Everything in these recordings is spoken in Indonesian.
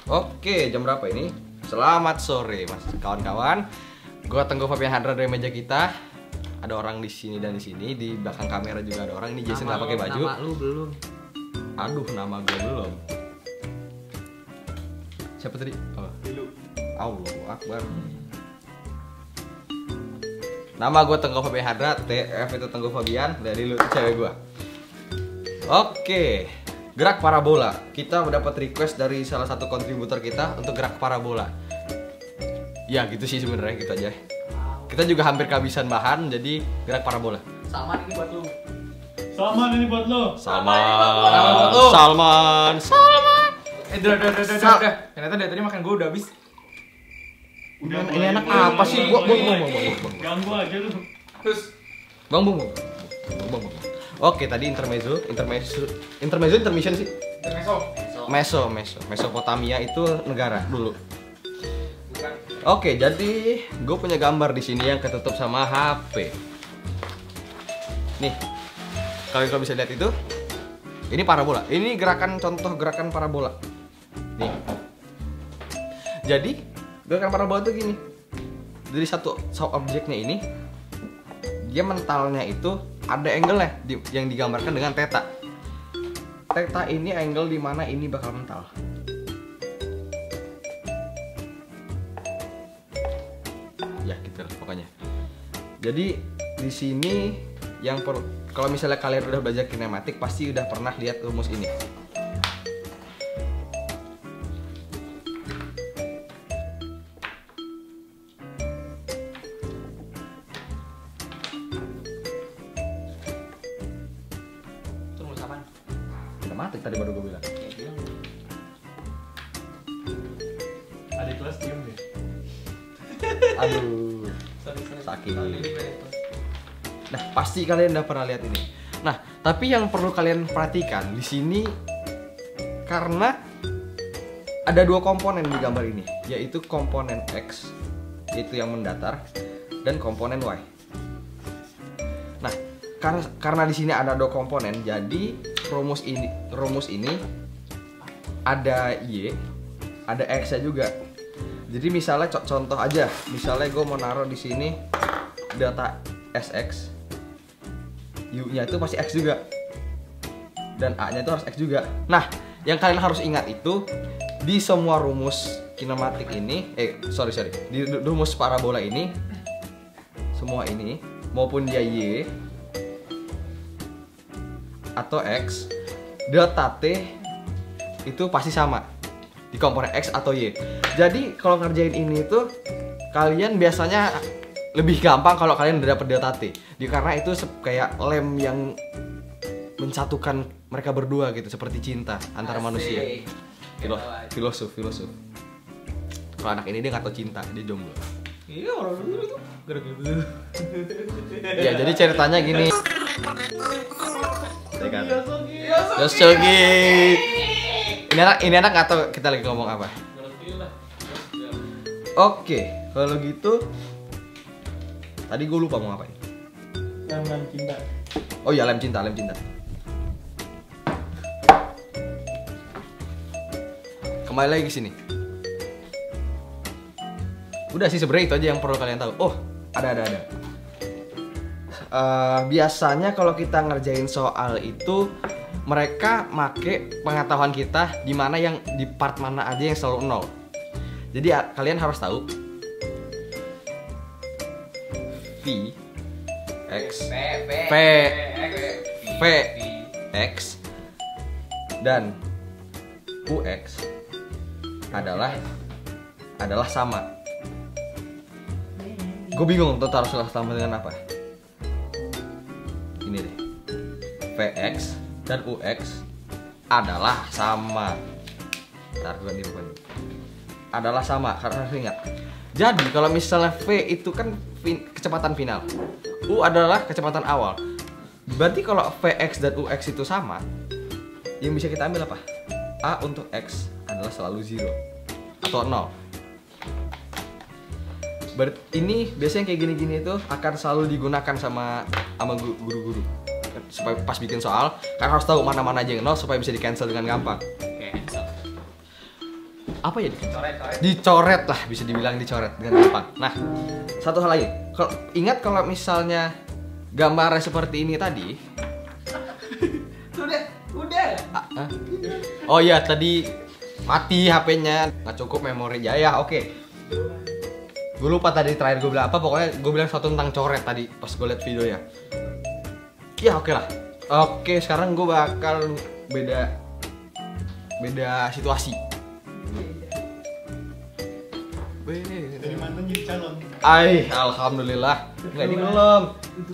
Oke, jam berapa ini? Selamat sore, Mas kawan-kawan. Gua Tengku Fabian Hadra dari meja kita. Ada orang di sini dan di sini, di belakang kamera juga ada orang. Ini Jason nggak pakai baju. Nama lu belum. Aduh, nama gue belum. Siapa tadi? Oh, Allahu Akbar. Nama gue Tengku Fabian Hadra, TF itu Tengku Fabian, dari lu cewek gue. Oke, gerak parabola. Kita mendapat request dari salah satu kontributor kita untuk gerak parabola. Ya gitu sih sebenarnya, gitu aja. Kita juga hampir kehabisan bahan, jadi gerak parabola. Salman ini buat lu. Salman ini buat lo. Salman. Udah. Ternyata dari tadi makan gue udah habis. Ini anak apa sih? Gua. Ganggu aja lu. Terus Bang. Oke, tadi intermezzo intermission sih. Mesopotamia itu negara dulu. Oke, jadi gue punya gambar di sini yang ketutup sama HP. Nih, kalian bisa lihat itu. Ini parabola. Ini contoh gerakan parabola. Nih. Jadi gerakan parabola tuh gini. Dari satu objeknya ini, dia mentalnya itu ada angle-nya yang digambarkan dengan theta. Theta ini angle di mana ini bakal mental. Ya gitu lah pokoknya. Jadi di sini yang kalau misalnya kalian udah belajar kinematik pasti udah pernah lihat rumus ini. Kinematik tadi baru gue bilang. Adik kelas diem deh. Aduh, sakit. Nah, pasti kalian udah pernah lihat ini. Nah, tapi yang perlu kalian perhatikan di sini karena ada dua komponen di gambar ini, yaitu komponen X, yaitu yang mendatar, dan komponen Y. Nah, karena di sini ada dua komponen, jadi rumus ini ada Y, ada X-nya juga. Jadi misalnya contoh aja, misalnya gue mau naruh di sini data SX, U-nya itu pasti X juga, dan A-nya itu harus X juga. Nah, yang kalian harus ingat itu di semua rumus kinematik ini, di rumus parabola ini, semua ini maupun dia Y atau X, delta T itu pasti sama di komponen X atau Y. Jadi kalau ngerjain ini tuh kalian biasanya lebih gampang kalau kalian udah dapet delta T. Karena itu kayak lem yang mensatukan mereka berdua gitu, seperti cinta antara manusia. Filosof. Kalau anak ini dia nggak tahu cinta, dia jomblo. Iya orang dulu tuh. Gara-gara. Ya jadi ceritanya gini. Yosogi. Ini anak nggak tahu kita lagi ngomong apa. Oke, kalau gitu tadi gue lupa mau ngapain. Lem cinta. Oh iya, lem cinta. Kembali lagi ke sini. Udah sih sebenarnya itu aja yang perlu kalian tahu. Oh, ada. Biasanya kalau kita ngerjain soal itu mereka make pengetahuan kita di mana yang di part mana aja yang selalu nol. Jadi kalian harus tahu V X X dan UX adalah sama. Gue bingung tuh harus sama dengan apa. Ini deh, Vx dan UX adalah sama. Ntar gue adalah sama karena harus ingat. Jadi kalau misalnya V itu kan kecepatan final, U adalah kecepatan awal. Berarti kalau Vx dan Ux itu sama, yang bisa kita ambil apa? A untuk X adalah selalu 0 atau 0. Ini biasanya kayak gini-gini itu akan selalu digunakan sama guru-guru supaya pas bikin soal, kan harus tahu mana-mana aja yang 0 supaya bisa di cancel dengan gampang. apa ya? Coret. Dicoret lah, bisa dibilang dicoret dengan gampang. Nah, satu hal lagi, kalau ingat kalau misalnya gambarnya seperti ini tadi, Udah. oh iya tadi mati HP-nya, nggak cukup memori jaya. Oke, gue lupa tadi terakhir gue bilang apa. Pokoknya gue bilang sesuatu tentang coret tadi pas gue liat videonya. Ya oke lah. Oke, sekarang gue bakal beda situasi. Dari mantan jadi calon. Alhamdulillah. Enggak, ini belum.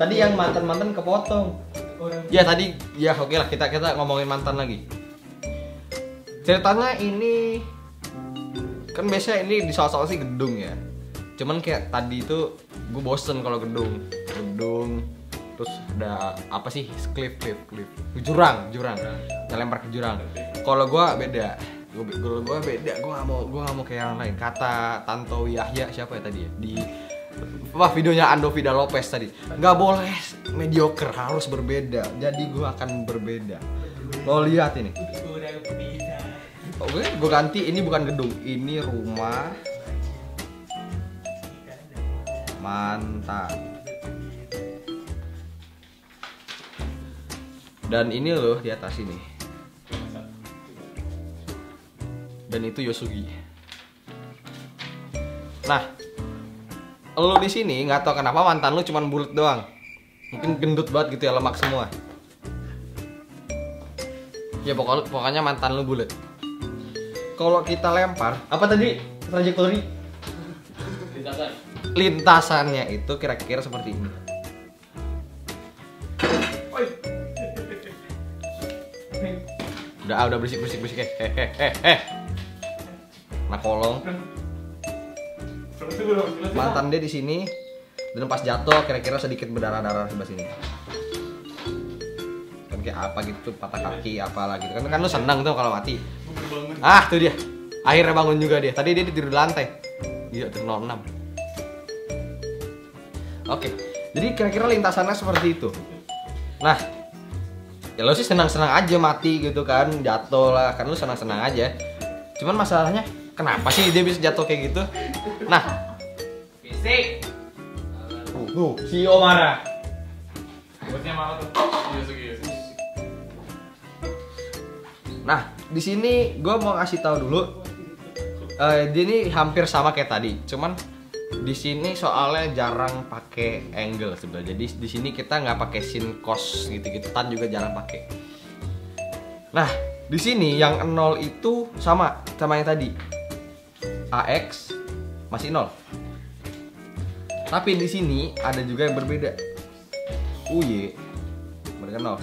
Tadi yang mantan kepotong. Ya tadi, ya oke lah, kita ngomongin mantan lagi. Ceritanya ini kan biasanya ini di soal-soal sih gedung ya. Cuman kayak tadi itu gue bosen kalau gedung. Terus ada apa sih? Cliff. Jurang. Ngelempar ke jurang. Kalau gue beda. Gue nggak mau kayak yang lain. Kata Tanto Yahya siapa ya tadi ya di videonya Ando Vida Lopez tadi, nggak boleh mediocre, harus berbeda. Jadi gue akan berbeda. Lo lihat ini. Oke, gue ganti. Ini bukan gedung, ini rumah mantan. Dan ini loh di atas ini. Dan itu Yosugi. Nah, lu di sini nggak tahu kenapa mantan lu cuman bulat doang. Mungkin gendut banget gitu ya, lemak semua. Ya pokoknya mantan lu bulat. Kalau kita lempar, apa tadi trajektori? Lintasannya itu kira-kira seperti ini. Udah berisik. Nah, kolong. Mantan dia di sini, dan pas jatuh kira-kira sedikit berdarah-darah sebelah sini. Kan kayak apa gitu, patah kaki apalah gitu. Kan lu senang tuh kalau mati. Ah, tuh dia. Akhirnya bangun juga dia. Tadi dia tidur di lantai. Iya, 06. Oke. Jadi kira-kira lintasannya seperti itu. Nah, ya lo sih senang-senang aja mati gitu kan, jatuh lah, kan lu senang-senang aja. Cuman masalahnya kenapa sih dia bisa jatuh kayak gitu? Nah, Fisik. tuh si Omara. Bosnya mau tuh. Nah, di sini gue mau ngasih tahu dulu. Dia ini hampir sama kayak tadi, cuman di sini soalnya jarang pakai angle sebenarnya. Jadi di sini kita nggak pakai sin cos gitu-gitu, tan juga jarang pakai. Nah, di sini yang 0 itu sama yang tadi. AX masih 0. Tapi di sini ada juga yang berbeda. UY mereka 0.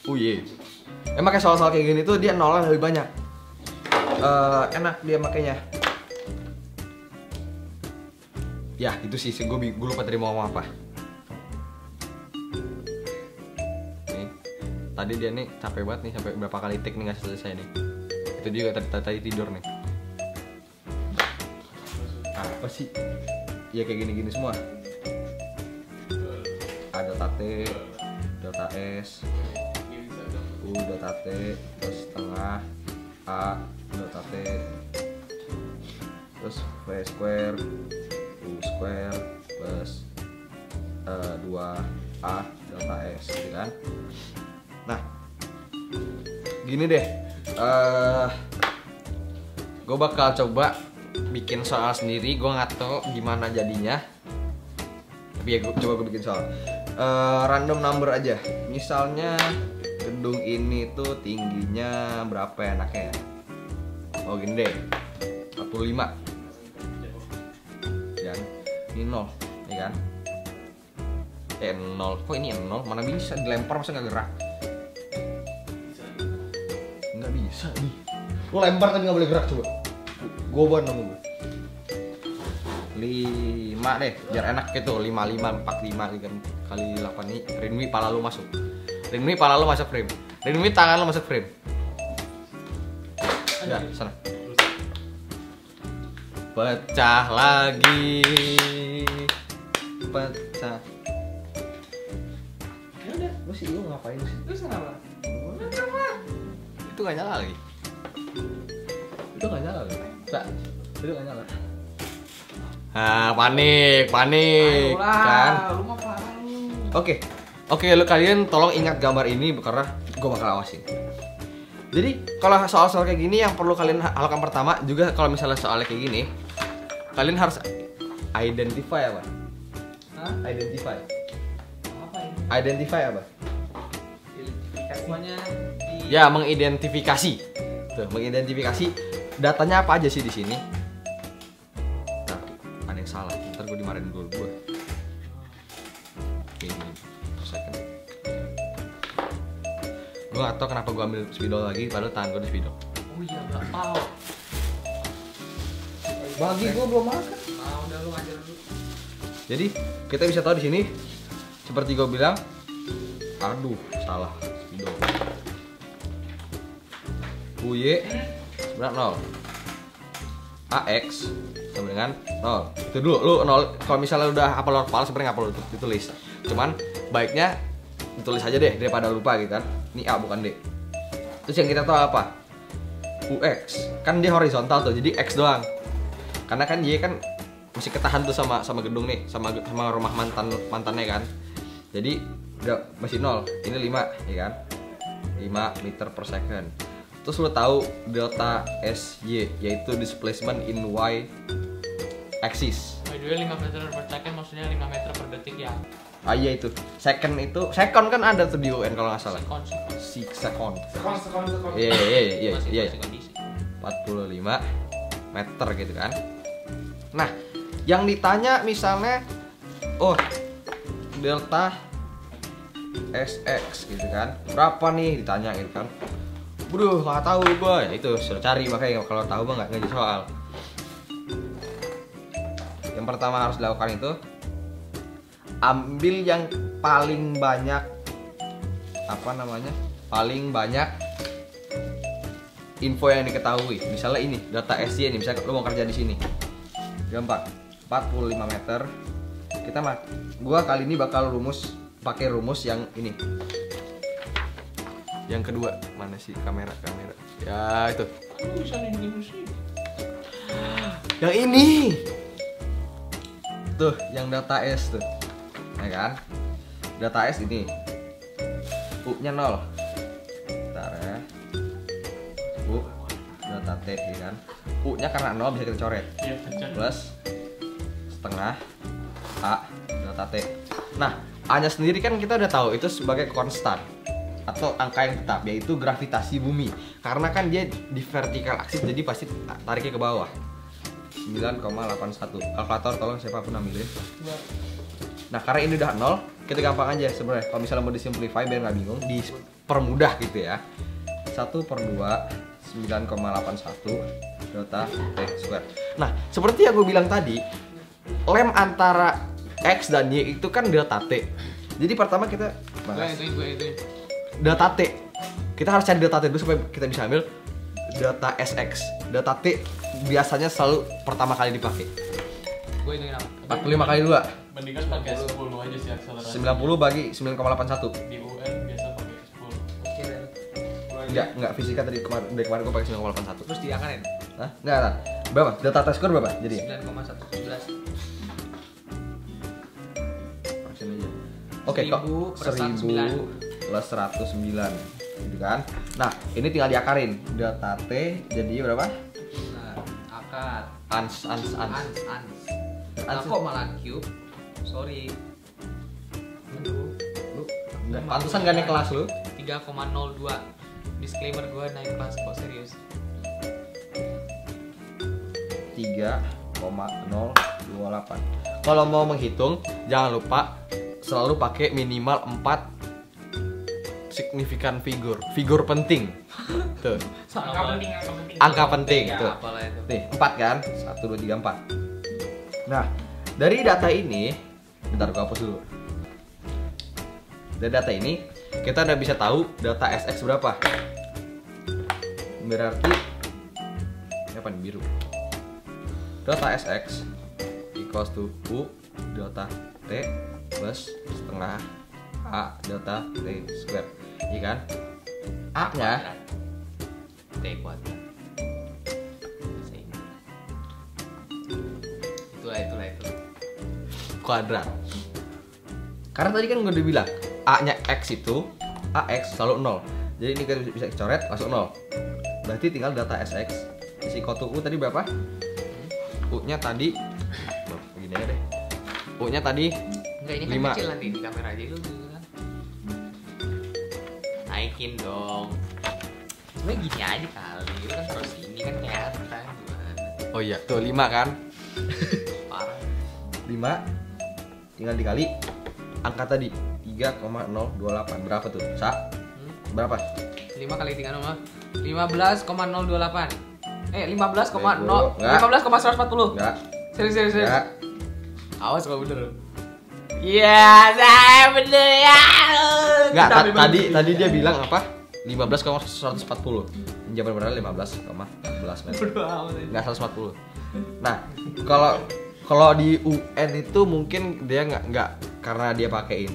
UY. Emang kayak soal-soal kayak gini tuh dia nolnya lebih banyak. Enak dia makanya. Ya itu sih gue lupa tadi mau ngomong apa. Nih, tadi dia nih capek banget nih, sampai berapa kali take nih nggak selesai nih. Itu dia tadi tidur nih. Apa sih? Ya kayak gini-gini semua. Ada tate, delta S, U delta T, terus setengah, A delta T, terus V square, U square plus 2A delta S gitu kan. Nah, gini deh, gue bakal coba bikin soal sendiri. Gue nggak tahu gimana jadinya, tapi ya gue bikin soal random number aja. Misalnya gedung ini tuh tingginya berapa ya enaknya? Oh gini deh, 45. Dan ini 0, ya kan? 0. Kok ini 0? Mana bisa dilempar, masa nggak gerak? Nggak bisa nih. Lo lempar tapi nggak boleh gerak, coba. Goban sama gue. 5 deh, biar enak gitu. 55, 45 kan kali 8 nih. Rinwi pala lu masuk. Rinwi pala lu masuk frame. Rinwi tangan lu masuk frame. Ya, sana. Pecah lagi. Pecah. Ya udah, lu sih lu ngapain sih? Terus kenapa? Itu gak nyala lagi. Itu nggak nyala loh. Pak, itu nggak nyala. Ah, panik kan? Lu mah parah lu. Oke, lu kalian tolong ingat gambar ini karena gue bakal awasin. Jadi kalau soal-soal kayak gini yang perlu kalian lakukan pertama juga kalau misalnya soalnya kayak gini, kalian harus identify apa? Hah? Identify. Apa ini? Identify apa? Identifikasinya di Ya, mengidentifikasi. Tuh, mengidentifikasi datanya apa aja sih di sini? Nah, ada yang salah. Ntar gue dimarahin dulu gue. Oke, ini second. Gue gak tau kenapa gue ambil spidol lagi, padahal tangan gue di spidol. Oh iya, enggak tahu. Bagi gue belum makan. Ah, udah lu ajar dulu. Jadi kita bisa tahu di sini seperti gue bilang, aduh salah spidol. UY sebenarnya 0. AX sama dengan 0. Itu dulu lu 0. Kalau misalnya udah hafal sebenarnya nggak perlu ditulis. Cuman baiknya ditulis aja deh daripada lupa gitu kan. Ini A bukan D. Terus yang kita tahu apa? UX. Kan dia horizontal tuh, jadi X doang. Karena kan Y kan masih ketahan tuh sama gedung nih, sama rumah mantannya kan. Jadi udah masih 0. Ini 5 ya kan. 5 meter per second. Terus lo tahu delta SY yaitu displacement in Y axis. By the way, 5 meter per second maksudnya 5 meter per detik ya. Ah iya itu. Second kan ada tuh di UN kalau nggak salah. Second. Iya. 45 meter gitu kan. Nah, yang ditanya misalnya delta SX gitu kan. Berapa nih ditanya gitu kan. Waduh, nggak tahu gue. Ya itu suruh cari, makanya kalau tahu mah nggak jadi soal. Yang pertama harus dilakukan itu ambil yang paling banyak paling banyak info yang diketahui. Misalnya ini data SY ini, misalnya lu mau kerja di sini. Gampang. 45 meter. Gua kali ini bakal pakai rumus yang ini. Yang kedua, mana sih kamera? Ya, itu. Yang ini. Tuh, yang data S tuh. Ya kan? Data S ini. U-nya 0. Bentar ya. U data T ya kan. U-nya karena 0 bisa kita coret. Plus setengah A data T. Nah, A-nya sendiri kan kita udah tahu itu sebagai konstan atau angka yang tetap, yaitu gravitasi bumi. Karena kan dia di vertikal aksis, jadi pasti tariknya ke bawah. 9,81. Kalkulator tolong siapapun ambilin. Nah, karena ini udah 0, kita gampang aja sebenarnya. Kalau misalnya mau disimplify biar nggak bingung, dipermudah gitu ya. 1/2 9,81 delta T square. Nah, seperti yang gue bilang tadi, lem antara X dan Y itu kan delta T. Jadi pertama kita bahas delta T. Kita harus cari delta T dulu supaya kita bisa ambil delta SX. Delta T biasanya selalu pertama kali dipakai. Gue hitungin apa? 45 kali 2. Mendingan pakai 10 aja sih akselerasi. 90 bagi 9,81. Di UN biasa pakai 10. Enggak fisika dari kemarin gue pakai 9,81. Terus diakarin? Hah? Enggak. Berapa? Delta T square berapa? Jadi 9,117. Paksin aja. Oke, kok 1000 plus 109 gitu kan. Nah, ini tinggal diakarin. Delta T jadi berapa? Nah, akar. Ans. Nah, kok malah cube? Sorry. Lu pantesan gak naik kelas lu. 3,02. Disclaimer, gue naik kelas kok, serius. 3,028. Kalau mau menghitung, jangan lupa selalu pakai minimal 4 signifikan figur penting. Tuh. Angka penting Ya, tuh. apalah itu. Nih, 4 kan? 1 2 3 4. Nah, dari data ini, bentar gua hapus dulu. Dari data ini, kita udah bisa tahu data SX berapa. Berarti apa nih biru? Delta SX equals to U delta T plus setengah A delta T square. Iya kan? A-nya T kuadrat. kuadrat. Karena tadi kan gue udah bilang A-nya X itu AX selalu 0. Jadi ini kita bisa coret masuk 0. Berarti tinggal data SX isi kotu U tadi berapa? U-nya tadi gini aja deh. U-nya tadi Enggak, ini kan 5. kecil nanti di kamera aja dulu kan. Naikin dong. Sebenernya gini aja kali, lu kan taruh sini kan kelihatan gimana. Oh iya, tuh 5 kan? Parah. 5 tinggal dikali angka tadi 3,028. Berapa tuh? Berapa? 5 kali 3 nomor 15,028. 15,0 Enggak. 15,140. Enggak. Serius. Enggak. Awas kalau bener. Iya, saya bener ya. Enggak, tadi dia bilang apa? 15,140. Jawaban benar 15,14 meter. Enggak 140. Nah, kalau di UN itu mungkin dia nggak karena dia pakai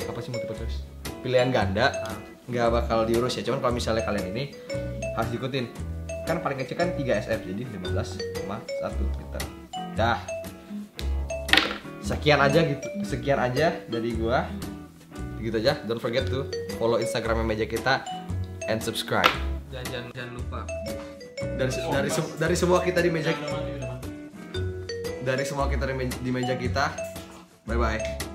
apa sih, multiple choice, pilihan ganda, nggak bakal diurus ya. Cuman kalau misalnya kalian ini harus diikutin, kan paling kecil kan 3 SF, jadi 15,1 meter. Dah, sekian aja dari gua, gitu aja. Don't forget to follow Instagram meja kita and subscribe. Jangan lupa. Dari semua kita di meja Udah mati. dari semua kita di meja kita, bye bye.